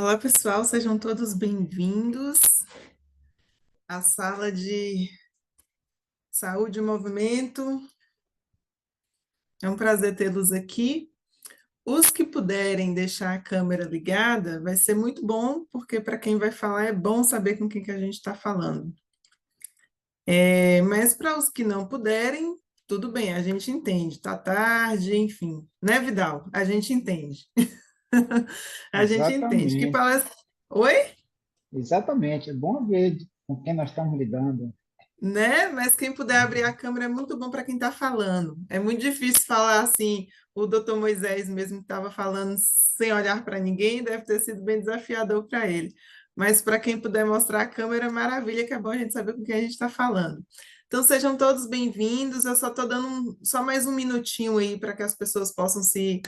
Olá, pessoal, sejam todos bem-vindos à sala de Saúde e Movimento. É um prazer tê-los aqui. Os que puderem deixar a câmera ligada, vai ser muito bom, porque para quem vai falar é bom saber com quem que a gente está falando. Mas para os que não puderem, tudo bem, a gente entende, tá tarde, enfim. Né, Vidal? A gente entende. A gente entende. Que Exatamente, palestra. Oi? exatamente. É bom ver com quem nós estamos lidando. Né? Mas quem puder abrir a câmera é muito bom para quem está falando. É muito difícil falar assim, o doutor Moisés mesmo que estava falando sem olhar para ninguém, deve ter sido bem desafiador para ele. Mas para quem puder mostrar a câmera, é maravilha, que é bom a gente saber com quem a gente está falando. Então sejam todos bem-vindos. Eu só estou dando só mais um minutinho aí para que as pessoas possam se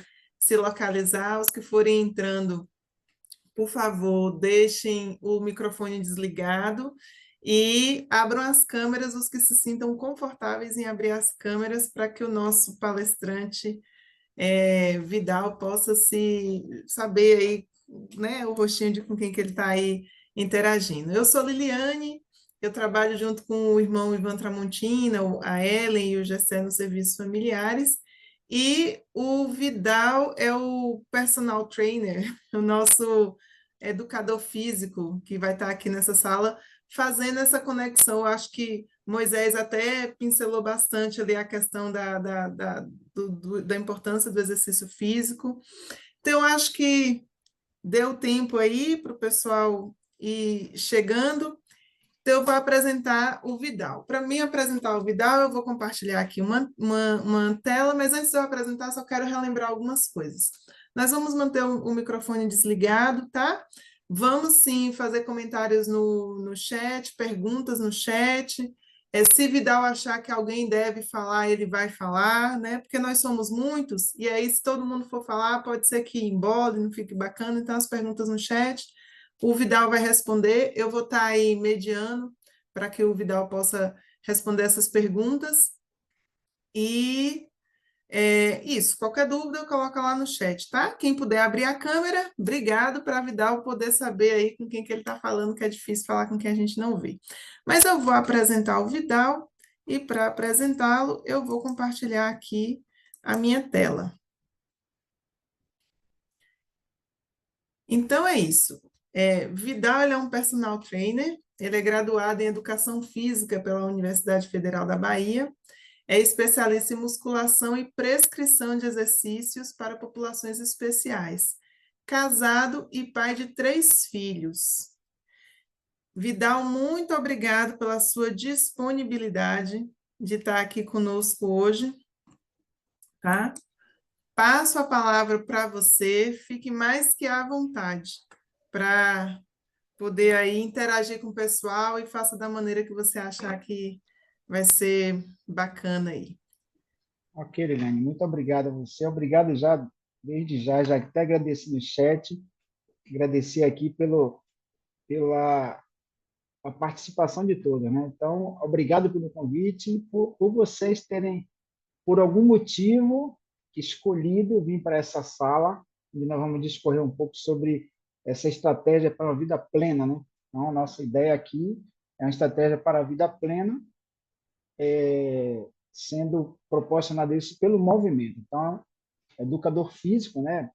localizar. Os que forem entrando, por favor, deixem o microfone desligado e abram as câmeras, os que se sintam confortáveis em abrir as câmeras para que o nosso palestrante Vidal possa se saber aí, né, o rostinho de com quem que ele está aí interagindo. Eu sou Liliane, eu trabalho junto com o irmão Ivan Tramontina, a Ellen e o Gessé nos serviços familiares, e o Vidal é o personal trainer, o nosso educador físico, que vai estar aqui nessa sala fazendo essa conexão. Eu acho que Moisés até pincelou bastante ali a questão da importância do exercício físico. Então, eu acho que deu tempo aí para o pessoal ir chegando. Então, eu vou apresentar o Vidal. Para mim apresentar o Vidal, eu vou compartilhar aqui uma tela, mas antes de eu apresentar, só quero relembrar algumas coisas. Nós vamos manter o microfone desligado, tá? Vamos sim fazer comentários no chat, perguntas no chat. Se Vidal achar que alguém deve falar, ele vai falar, né? Porque nós somos muitos, e aí, se todo mundo for falar, pode ser que embole, não fique bacana. Então, as perguntas no chat. O Vidal vai responder, eu vou estar aí mediando para que o Vidal possa responder essas perguntas. E isso, qualquer dúvida, coloca lá no chat, tá? Quem puder abrir a câmera, obrigado para Vidal poder saber aí com quem que ele está falando, que é difícil falar com quem a gente não vê. Mas eu vou apresentar o Vidal e para apresentá-lo, eu vou compartilhar aqui a minha tela. Então é isso. Vidal ele é um personal trainer, ele é graduado em Educação Física pela Universidade Federal da Bahia, é especialista em musculação e prescrição de exercícios para populações especiais, casado e pai de 3 filhos. Vidal, muito obrigado pela sua disponibilidade de estar aqui conosco hoje, tá? Passo a palavra para você, fique mais que à vontade para poder aí interagir com o pessoal e faça da maneira que você achar que vai ser bacana aí. Ok, Liliane, muito obrigado a você. Obrigado já, desde já, já até agradeci no chat, agradeci aqui pela a participação de todos, né? Então, obrigado pelo convite, por vocês terem, por algum motivo, escolhido vir para essa sala, e nós vamos discorrer um pouco sobre essa estratégia para a vida plena, né? Então, a nossa ideia aqui é uma estratégia para a vida plena, sendo proporcionado isso pelo movimento. Então, educador físico, né?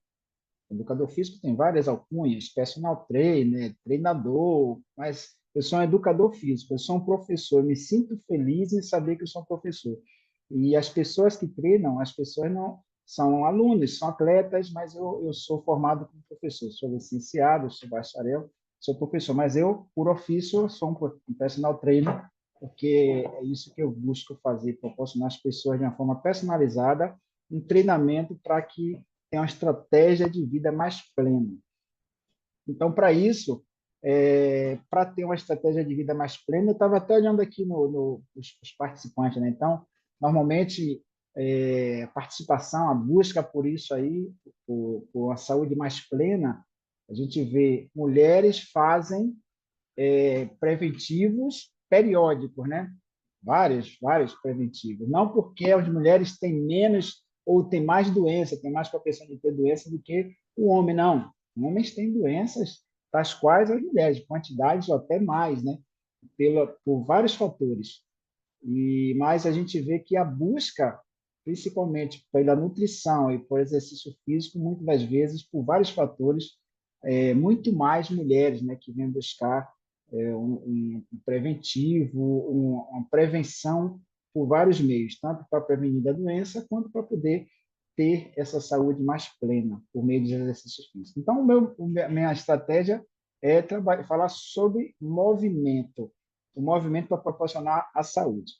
Educador físico tem várias alcunhas, personal trainer, treinador, mas eu sou um educador físico, eu sou um professor, eu me sinto feliz em saber que eu sou um professor. E as pessoas que treinam, as pessoas não são alunos, são atletas, mas eu sou formado como professor, sou licenciado, sou bacharel, sou professor, mas eu, por ofício, sou um personal trainer, porque é isso que eu busco fazer, proporcionar às pessoas de uma forma personalizada um treinamento para que tenha uma estratégia de vida mais plena. Então, para isso, para ter uma estratégia de vida mais plena, eu estava até olhando aqui os participantes, né? Então, normalmente, a participação, a busca por isso aí, por uma saúde mais plena, a gente vê mulheres fazem preventivos periódicos, né? Vários preventivos. Não porque as mulheres têm menos ou têm mais doença, têm mais propensão de ter doença do que o homem, não. Homens têm doenças das quais as mulheres, quantidades ou até mais, né? Por vários fatores. Mas a gente vê que a busca, principalmente pela nutrição e por exercício físico, muitas das vezes, por vários fatores, muito mais mulheres, né, que vêm buscar um preventivo, uma prevenção por vários meios, tanto para prevenir a doença, quanto para poder ter essa saúde mais plena por meio de exercícios físicos. Então, minha estratégia é falar sobre movimento, o movimento para proporcionar a saúde.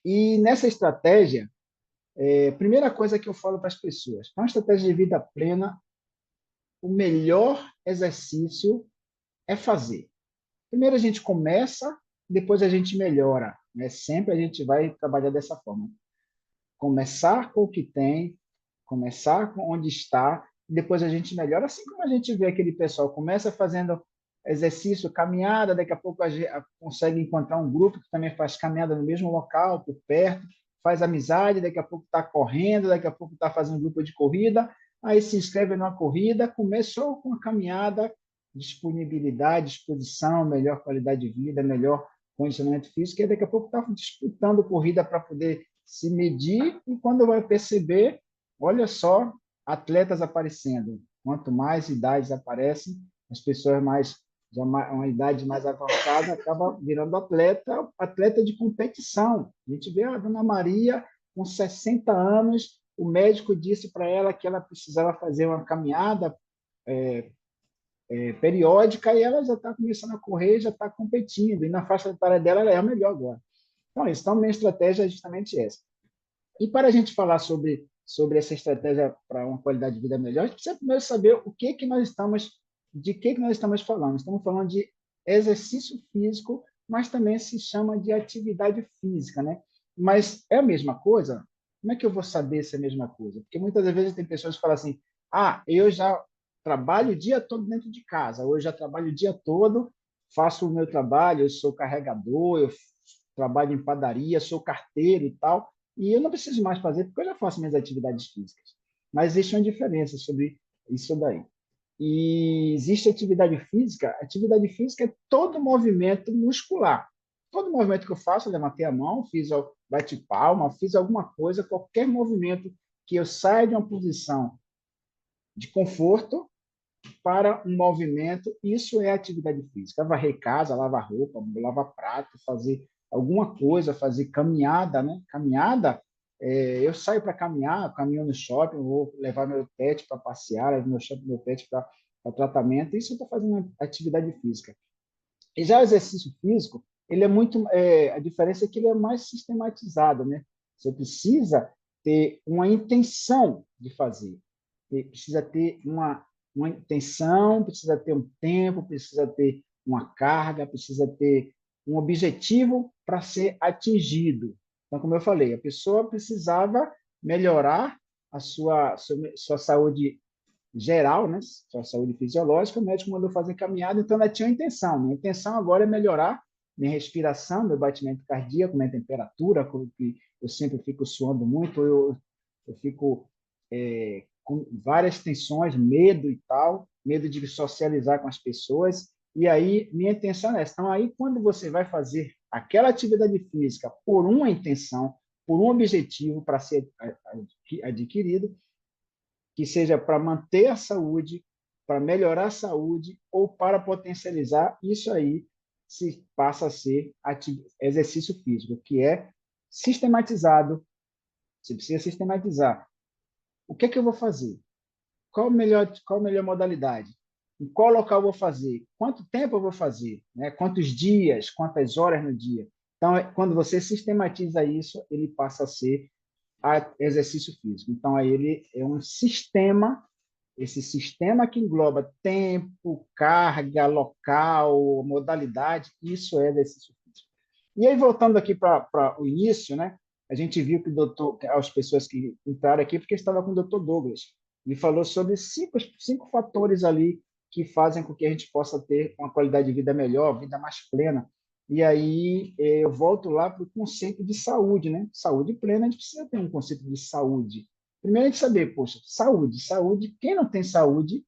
E nessa estratégia, primeira coisa que eu falo para as pessoas, para uma estratégia de vida plena, o melhor exercício é fazer. Primeiro a gente começa, depois a gente melhora, né? Sempre a gente vai trabalhar dessa forma. Começar com o que tem, começar com onde está, depois a gente melhora. Assim como a gente vê aquele pessoal começa fazendo exercício, caminhada, daqui a pouco a gente consegue encontrar um grupo que também faz caminhada no mesmo local, por perto, faz amizade, daqui a pouco está correndo, daqui a pouco está fazendo um grupo de corrida, aí se inscreve numa corrida, começou com a caminhada, disponibilidade, disposição, melhor qualidade de vida, melhor condicionamento físico, e daqui a pouco está disputando corrida para poder se medir, e quando vai perceber, olha só, atletas aparecendo. Quanto mais idades aparecem, as pessoas mais já uma idade mais avançada acaba virando atleta de competição. A gente vê a Dona Maria com 60 anos, o médico disse para ela que ela precisava fazer uma caminhada periódica e ela já está começando a correr, já está competindo, e na faixa etária dela ela é a melhor agora. Então, minha estratégia é justamente essa. E para a gente falar sobre essa estratégia para uma qualidade de vida melhor, a gente precisa primeiro saber de que nós estamos falando. Estamos falando de exercício físico, mas também se chama de atividade física, né? Mas é a mesma coisa? Como é que eu vou saber se é a mesma coisa? Porque muitas vezes tem pessoas que falam assim: ah, eu já trabalho o dia todo dentro de casa, ou eu já trabalho o dia todo, faço o meu trabalho, eu sou carregador, eu trabalho em padaria, sou carteiro e tal, e eu não preciso mais fazer, porque eu já faço minhas atividades físicas. Mas existe uma diferença sobre isso daí. E existe atividade física é todo movimento muscular. Todo movimento que eu faço, eu levantei a mão, fiz bate-palma, fiz alguma coisa, qualquer movimento que eu saia de uma posição de conforto para um movimento, isso é atividade física. Varrer casa, lavar roupa, lavar prato, fazer alguma coisa, fazer caminhada, né? Caminhada, eu saio para caminhar, caminho no shopping, vou levar meu pet para passear, levo meu pet para tratamento, isso eu estou fazendo atividade física. E já o exercício físico, ele é muito, a diferença é que ele é mais sistematizado, né? Você precisa ter uma intenção de fazer, precisa ter uma intenção, precisa ter um tempo, precisa ter uma carga, precisa ter um objetivo para ser atingido. Então, como eu falei, a pessoa precisava melhorar a sua saúde geral, né? Sua saúde fisiológica, o médico mandou fazer caminhada, então ela tinha uma intenção. Minha intenção agora é melhorar minha respiração, meu batimento cardíaco, minha temperatura, porque eu sempre fico suando muito, eu fico com várias tensões, medo e tal, medo de socializar com as pessoas. E aí, minha intenção é essa. Então, aí, quando você vai fazer aquela atividade física por uma intenção, por um objetivo para ser adquirido, que seja para manter a saúde, para melhorar a saúde ou para potencializar, isso aí se passa a ser exercício físico, que é sistematizado. Você precisa sistematizar. O que é que eu vou fazer? Qual a melhor modalidade? Em qual local eu vou fazer? Quanto tempo eu vou fazer? Né? Quantos dias? Quantas horas no dia? Então, quando você sistematiza isso, ele passa a ser exercício físico. Então, aí ele é um sistema, esse sistema que engloba tempo, carga, local, modalidade, isso é exercício físico. E aí, voltando aqui para o início, né? A gente viu que as pessoas que entraram aqui, porque estava com o Dr. Douglas, ele falou sobre cinco fatores ali que fazem com que a gente possa ter uma qualidade de vida melhor, vida mais plena. E aí eu volto lá para o conceito de saúde, né? Saúde plena, a gente precisa ter um conceito de saúde. Primeiro a gente saber, poxa, saúde, quem não tem saúde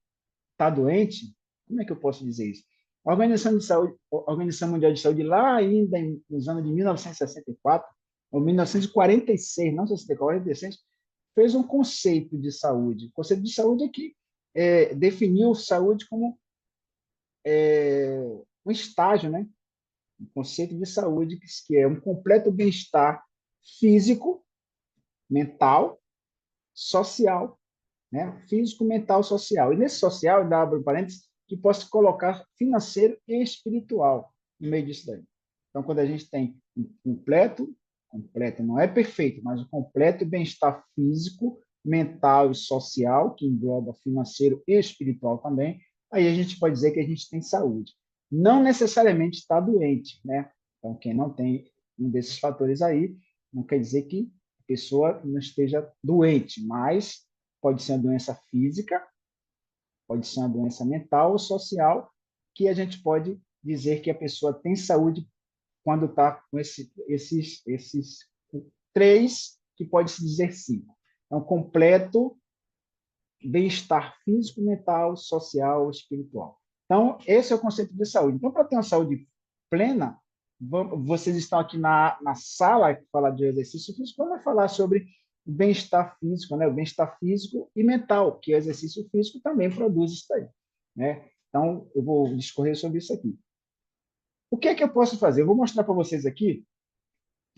está doente, como é que eu posso dizer isso? A Organização de Saúde, a Organização Mundial de Saúde, lá ainda nos anos de 1964 ou 1946, não 64, 46, fez um conceito de saúde. O conceito de saúde é que definiu saúde como um estágio, né? Um conceito de saúde que é um completo bem-estar físico, mental, social, né? Físico, mental, social. E nesse social, ainda abro parênteses, que posso colocar financeiro e espiritual no meio disso daí. Então, quando a gente tem um completo não é perfeito, mas um completo bem-estar físico, mental e social, que engloba financeiro e espiritual também, aí a gente pode dizer que a gente tem saúde. Não necessariamente está doente, né? Então, quem não tem um desses fatores aí, não quer dizer que a pessoa não esteja doente, mas pode ser uma doença física, pode ser uma doença mental ou social, que a gente pode dizer que a pessoa tem saúde quando está com esses três, que pode se dizer cinco. Então, completo bem-estar físico, mental, social, espiritual. Então, esse é o conceito de saúde. Então, para ter uma saúde plena, vocês estão aqui na sala que fala de exercício físico, vamos falar sobre o bem-estar físico, né? O bem-estar físico e mental, que o exercício físico também produz isso aí, né? Então, eu vou discorrer sobre isso aqui. O que é que eu posso fazer? Eu vou mostrar para vocês aqui.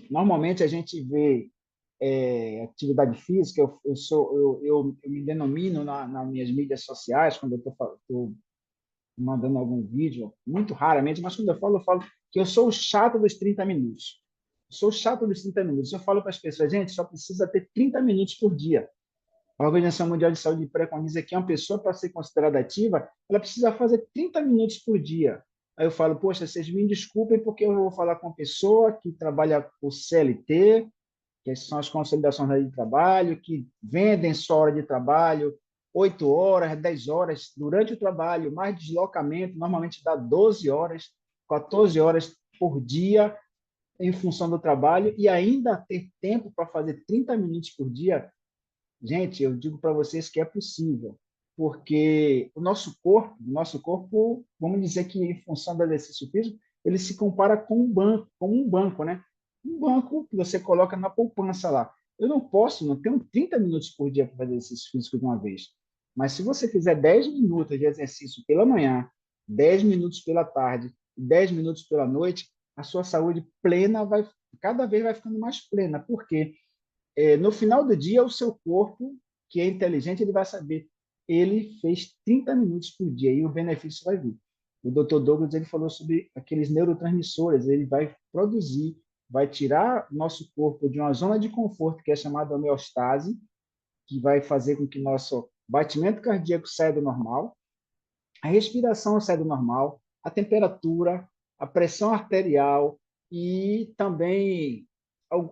Normalmente, a gente vê atividade física, eu me denomino nas minhas mídias sociais, quando eu estou mandando algum vídeo, muito raramente, mas quando eu falo que eu sou o chato dos 30 minutos. Eu sou o chato dos 30 minutos. Eu falo para as pessoas, gente, só precisa ter 30 minutos por dia. A Organização Mundial de Saúde preconiza que uma pessoa, para ser considerada ativa, ela precisa fazer 30 minutos por dia. Aí eu falo, poxa, vocês me desculpem porque eu vou falar com uma pessoa que trabalha por CLT, que são as consolidações de trabalho, que vendem sua hora de trabalho, 8 horas, 10 horas durante o trabalho, mais deslocamento, normalmente dá 12 horas, 14 horas por dia em função do trabalho, e ainda ter tempo para fazer 30 minutos por dia. Gente, eu digo para vocês que é possível, porque o nosso corpo, vamos dizer que em função do exercício físico, ele se compara com um banco, como um banco, né? Um banco que você coloca na poupança lá. Eu não tenho 30 minutos por dia para fazer exercício físico de uma vez. Mas se você fizer 10 minutos de exercício pela manhã, 10 minutos pela tarde, 10 minutos pela noite, a sua saúde plena vai cada vez vai ficando mais plena. Por quê? No final do dia, o seu corpo, que é inteligente, ele vai saber. Ele fez 30 minutos por dia e o benefício vai vir. O Dr. Douglas ele falou sobre aqueles neurotransmissores. Ele vai produzir, vai tirar nosso corpo de uma zona de conforto que é chamada homeostase, que vai fazer com que nosso batimento cardíaco saia do normal, a respiração sai do normal, a temperatura, a pressão arterial e também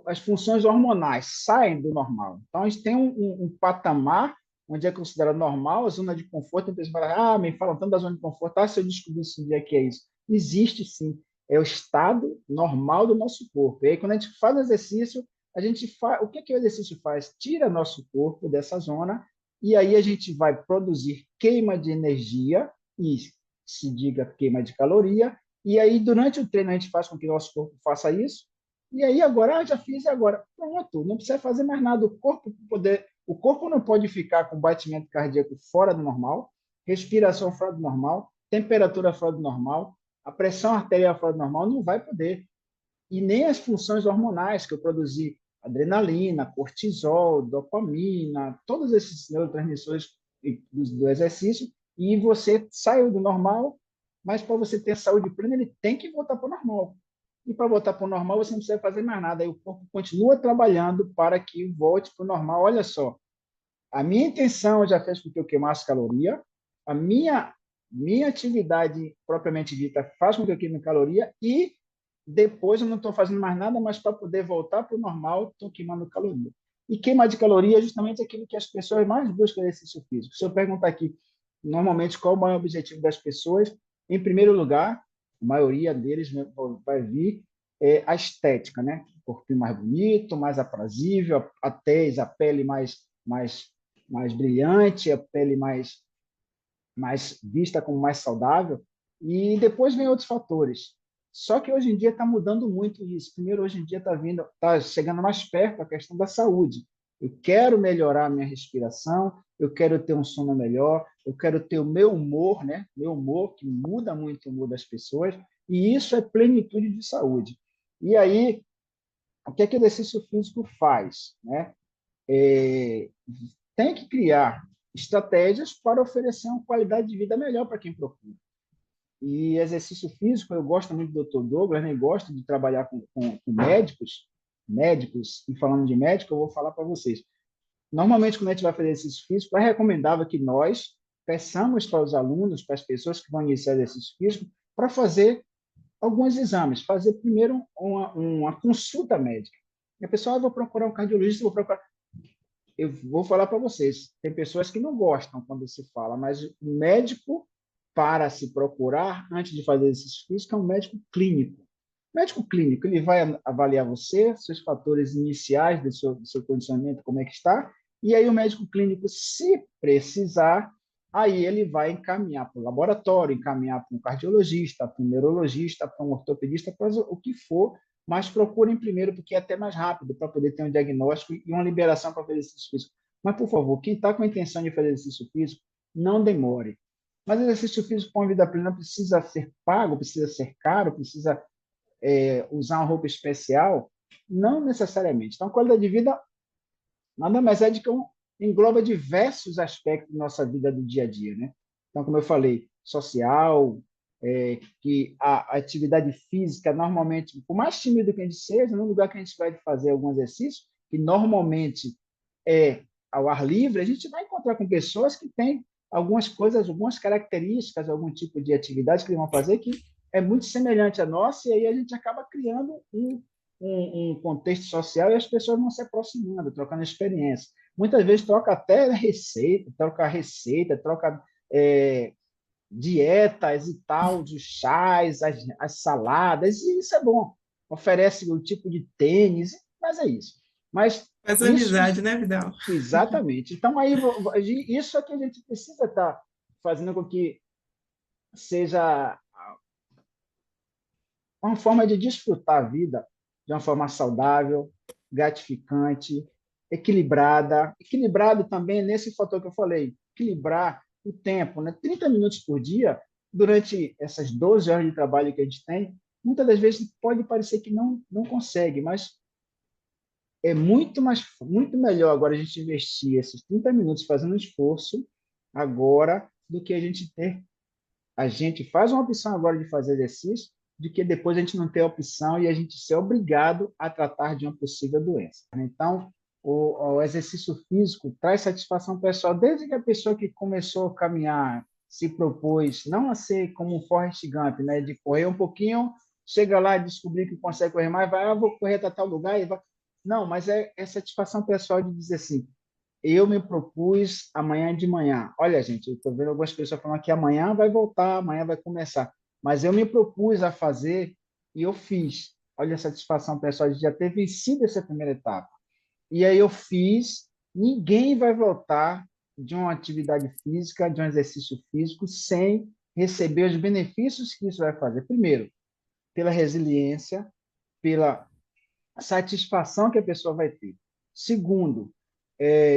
as funções hormonais saem do normal. Então, a gente tem um patamar onde é considerado normal, a zona de conforto. Então, você fala, me falam tanto da zona de conforto, se eu descobrir esse dia que é isso. Existe sim, é o estado normal do nosso corpo. E aí, quando a gente faz o exercício, o que o exercício faz? Tira nosso corpo dessa zona e aí a gente vai produzir queima de energia, e se diga queima de caloria, e aí durante o treino a gente faz com que o nosso corpo faça isso, e aí agora, já fiz e agora, pronto, não precisa fazer mais nada, o corpo não pode ficar com batimento cardíaco fora do normal, respiração fora do normal, temperatura fora do normal, a pressão arterial fora do normal, não vai poder, e nem as funções hormonais que eu produzi, adrenalina, cortisol, dopamina, todos esses neurotransmissores do exercício, e você saiu do normal, mas para você ter saúde plena, ele tem que voltar para o normal. E para voltar para o normal, você não precisa fazer mais nada. Aí o corpo continua trabalhando para que volte para o normal. Olha só, a minha intenção já fez com que eu queimasse caloria, a minha atividade propriamente dita faz com que eu queime caloria e depois eu não estou fazendo mais nada, mas para poder voltar para o normal, estou queimando caloria. E queima de caloria é justamente aquilo que as pessoas mais buscam no exercício físico. Se eu perguntar aqui, normalmente, qual o maior objetivo das pessoas, em primeiro lugar, a maioria deles vai vir a estética, né? O corpinho mais bonito, mais aprazível, a pele mais brilhante, a pele mais vista como mais saudável, e depois vem outros fatores. Só que hoje em dia está mudando muito isso. Primeiro, hoje em dia está chegando mais perto a questão da saúde. Eu quero melhorar a minha respiração, eu quero ter um sono melhor, eu quero ter o meu humor, né? Meu humor, que muda muito o humor das pessoas, e isso é plenitude de saúde. E aí, o que é que o exercício físico faz, né? É, tem que criar estratégias para oferecer uma qualidade de vida melhor para quem procura. E exercício físico, eu gosto muito do Dr. Douglas, né? Gosto de trabalhar com médicos, e falando de médico, eu vou falar para vocês. Normalmente, quando a gente vai fazer exercício físico, é recomendável que nós peçamos para os alunos, para as pessoas que vão iniciar exercício físico, para fazer alguns exames, fazer primeiro uma consulta médica. E a pessoa, vou procurar um cardiologista, vou procurar. Eu vou falar para vocês, tem pessoas que não gostam quando se fala, mas o médico, para se procurar, antes de fazer exercício físico, é um médico clínico. O médico clínico, ele vai avaliar você, seus fatores iniciais do seu condicionamento, como é que está, e aí o médico clínico, se precisar, aí ele vai encaminhar para o laboratório, encaminhar para um cardiologista, para um neurologista, para um ortopedista, para o que for, mas procurem primeiro, porque é até mais rápido para poder ter um diagnóstico e uma liberação para fazer exercício físico. Mas, por favor, quem está com a intenção de fazer exercício físico, não demore. Mas exercício físico para uma vida plena precisa ser pago, precisa ser caro, precisa usar uma roupa especial? Não necessariamente. Então, qualidade de vida nada mais é de que engloba diversos aspectos da nossa vida do dia a dia, né? Então, como eu falei, social, que a atividade física, normalmente, por mais tímido que a gente seja, no lugar que a gente vai fazer algum exercício, que normalmente é ao ar livre, a gente vai encontrar com pessoas que têm algumas coisas, algumas características, algum tipo de atividade que eles vão fazer que é muito semelhante à nossa, e aí a gente acaba criando um contexto social e as pessoas vão se aproximando, trocando experiência. Muitas vezes troca receita, troca dietas e tal, os chás, as saladas, e isso é bom. Oferece o tipo de tênis, mas é isso. Mas Faz isso, amizade, né, Vidal? exatamente. Então, aí, isso é que a gente precisa estar fazendo com que seja uma forma de desfrutar a vida de uma forma saudável, gratificante, equilibrada. Equilibrado também nesse fator que eu falei, equilibrar o tempo, né? 30 minutos por dia, durante essas 12 horas de trabalho que a gente tem, muitas das vezes pode parecer que não consegue, mas é muito melhor agora a gente investir esses 30 minutos fazendo um esforço agora do que a gente faz uma opção agora de fazer exercício, de que depois a gente não ter a opção e a gente ser obrigado a tratar de uma possível doença. Então, o exercício físico traz satisfação pessoal, desde que a pessoa que começou a caminhar se propôs não a ser como um Forrest Gump, né, de correr um pouquinho, chega lá e descobrir que consegue correr mais, vai, vou correr até tal lugar e vai. Não, mas é satisfação pessoal de dizer assim, eu me propus amanhã de manhã. Olha, gente, eu estou vendo algumas pessoas falando que amanhã vai voltar, amanhã vai começar. Mas eu me propus a fazer e eu fiz. Olha a satisfação pessoal de já ter vencido essa primeira etapa. E aí eu fiz. Ninguém vai voltar de uma atividade física, de um exercício físico, sem receber os benefícios que isso vai fazer. Primeiro, pela resiliência, pela satisfação que a pessoa vai ter. Segundo,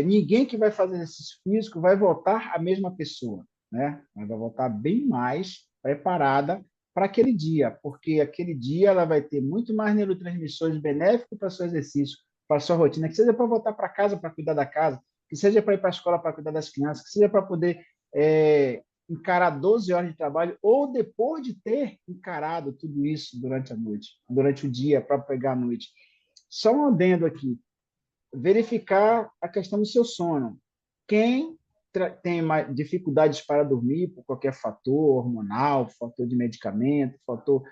ninguém que vai fazer exercício físico vai voltar a mesma pessoa, né? Ela vai voltar bem mais preparada para aquele dia, porque aquele dia ela vai ter muito mais neurotransmissores benéficos para o seu exercício, para a sua rotina, que seja para voltar para casa para cuidar da casa, que seja para ir para a escola para cuidar das crianças, que seja para poder encarar 12 horas de trabalho, ou depois de ter encarado tudo isso durante a noite, durante o dia, para pegar a noite. Só um adendo aqui, verificar a questão do seu sono. Quem tem dificuldades para dormir por qualquer fator hormonal, fator de medicamento, fator,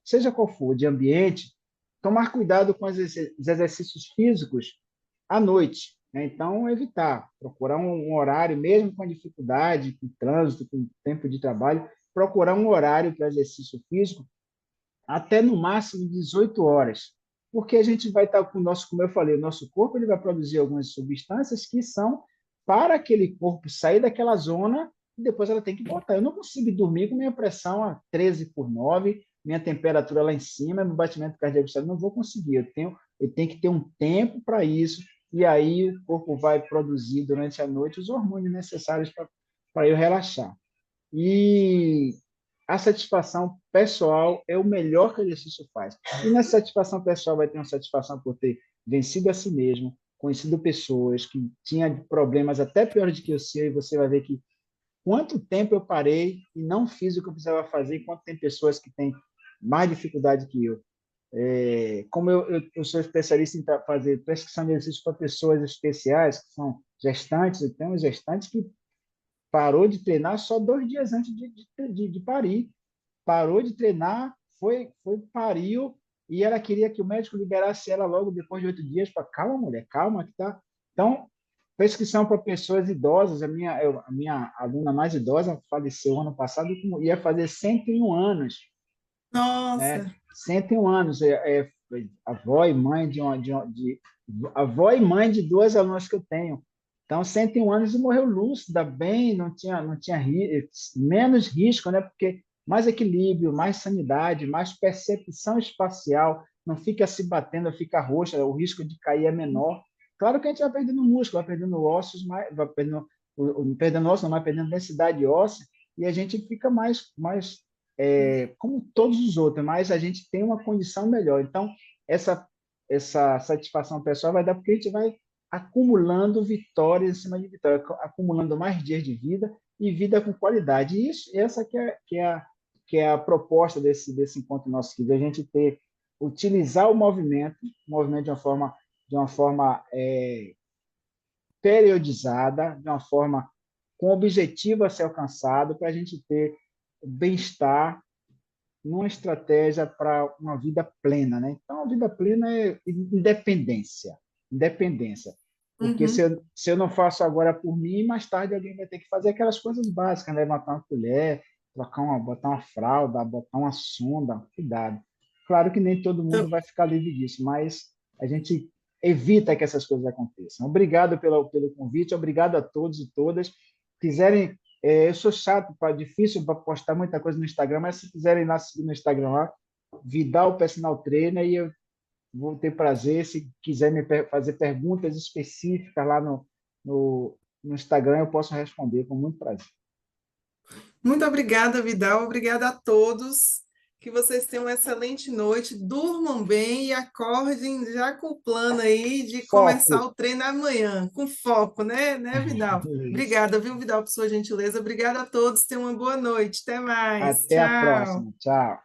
seja qual for, de ambiente, tomar cuidado com os exercícios físicos à noite, né? Então, evitar, procurar um horário, mesmo com dificuldade, com trânsito, com tempo de trabalho, procurar um horário para exercício físico até no máximo 18 horas, porque a gente vai estar com o nosso, como eu falei, o nosso corpo ele vai produzir algumas substâncias que são para aquele corpo sair daquela zona e depois ela tem que voltar. Eu não consigo dormir com minha pressão a 13/9, minha temperatura lá em cima, meu batimento cardíaco estável, não vou conseguir. Eu tenho que ter um tempo para isso, e aí o corpo vai produzir durante a noite os hormônios necessários para eu relaxar. E a satisfação pessoal é o melhor que o exercício faz. E nessa satisfação pessoal vai ter uma satisfação por ter vencido a si mesmo, conhecido pessoas que tinham problemas até piores do que o seu, e você vai ver que quanto tempo eu parei e não fiz o que eu precisava fazer, enquanto tem pessoas que têm mais dificuldade que eu. Como eu sou especialista em fazer prescrição de exercícios para pessoas especiais, que são gestantes, eu tenho gestantes que parou de treinar só 2 dias antes de parir. Parou de treinar, pariu, e ela queria que o médico liberasse ela logo depois de 8 dias. Para calma, mulher, calma que tá. Então, prescrição para pessoas idosas. A minha aluna mais idosa faleceu ano passado e ia fazer 101 anos, né? Nossa, 101 anos. Avó e mãe avó e mãe de duas alunas que eu tenho. Então, 101 anos e morreu lúcida, bem, não tinha menos risco, né? Porque mais equilíbrio, mais sanidade, mais percepção espacial, não fica se batendo, fica roxa, o risco de cair é menor. Claro que a gente vai perdendo músculo, vai perdendo ossos, vai perdendo ossos, não vai perdendo densidade óssea, e a gente fica mais como todos os outros, mas a gente tem uma condição melhor. Então, essa, essa satisfação pessoal vai dar porque a gente vai acumulando vitórias em cima de vitórias, acumulando mais dias de vida e vida com qualidade. E essa que é a proposta desse encontro nosso aqui, de a gente utilizar o movimento de uma forma periodizada, de uma forma com objetivo a ser alcançado, para a gente ter bem-estar numa estratégia para uma vida plena, né? Então, a vida plena é independência, independência. Porque se uhum. eu, se eu não faço agora por mim, mais tarde alguém vai ter que fazer aquelas coisas básicas, né? Levantar uma colher, botar uma fralda, botar uma sonda, cuidado. Claro que nem todo mundo Então, vai ficar livre disso, mas a gente evita que essas coisas aconteçam. Obrigado pelo convite, obrigado a todos e todas. Quiserem eu sou chato, difícil para postar muita coisa no Instagram, mas se quiserem lá seguir no Instagram lá, Vidal Personal Trainer, e eu vou ter prazer. Se quiser fazer perguntas específicas lá no Instagram, eu posso responder com muito prazer. muito obrigada, Vidal. Obrigada a todos. Que vocês tenham uma excelente noite, durmam bem e acordem já com o plano aí de começar Foco! o treino amanhã, com foco, né, Vidal? Obrigada, viu, Vidal, por sua gentileza. Obrigada a todos. Tenham uma boa noite. Até mais. Até a Tchau. próxima. Tchau.